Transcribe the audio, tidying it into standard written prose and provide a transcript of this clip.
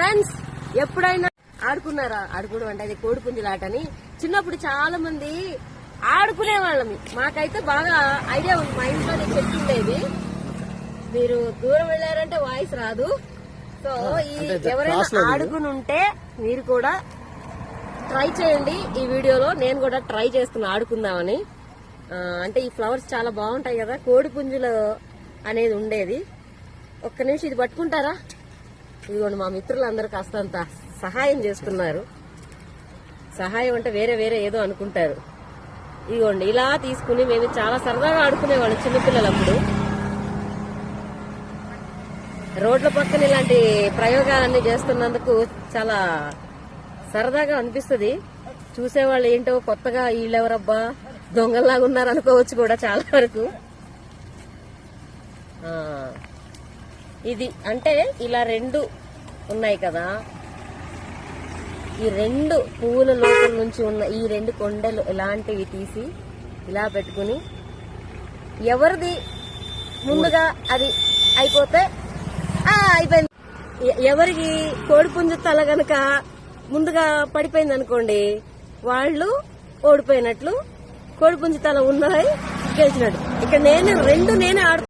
Friends ఎప్పుడైనా ఆడుకున్నారా? ఆడుకోవడం అంటే అది కోడిపుంజులాట అని చిన్నప్పుడు చాలా మంది ఆడుకునే వాళ్ళమి. మాకైతే బాగా ఐడియా ఉంది, మా ఇంట్లోనే చెట్టు ఉండేది. మీరు దూరం వెళ్ళారంటే వాయిస్ రాదు. సో ఎవరైనా ఆడుకుని ఉంటే మీరు కూడా ట్రై చేయండి. ఈ వీడియోలో నేను కూడా ట్రై చేస్తున్నా ఆడుకుందామని. అంటే ఈ ఫ్లవర్స్ చాలా బాగుంటాయి కదా, కోడిపుంజులు అనేది ఉండేది. ఒక్క నిమిషం ఇది పట్టుకుంటారా? ఇదిగోండి మా మిత్రులందరూ కాస్తంత సహాయం చేస్తున్నారు. సహాయం అంటే వేరే వేరే ఏదో అనుకుంటారు. ఇదిగోండి ఇలా తీసుకుని మేము చాలా సరదాగా ఆడుకునేవాళ్ళం చిన్నపిల్లలప్పుడు. రోడ్ల పక్కన ఇలాంటి ప్రయోగాలన్నీ చేస్తున్నందుకు చాలా సరదాగా అనిపిస్తుంది. చూసేవాళ్ళు ఏంటో కొత్తగా వీళ్ళెవరబ్బా దొంగల్లాగా ఉన్నారు అనుకోవచ్చు కూడా చాలా వరకు. ఇది అంటే ఇలా రెండు ఉన్నాయి కదా, ఈ రెండు పువ్వుల లోపల నుంచి ఉన్న ఈ రెండు కొండలు ఇలాంటివి తీసి ఇలా పెట్టుకుని ఎవరిది ముందుగా అది అయిపోతే అయిపోయింది. ఎవరికి కోడిపుంజు తల గనక ముందుగా పడిపోయింది అనుకోండి, వాళ్ళు ఓడిపోయినట్లు. కోడిపుంజు తల ఉన్నది గెలిచినట్టు. ఇక్కడ నేనే ఆడుతున్నాను.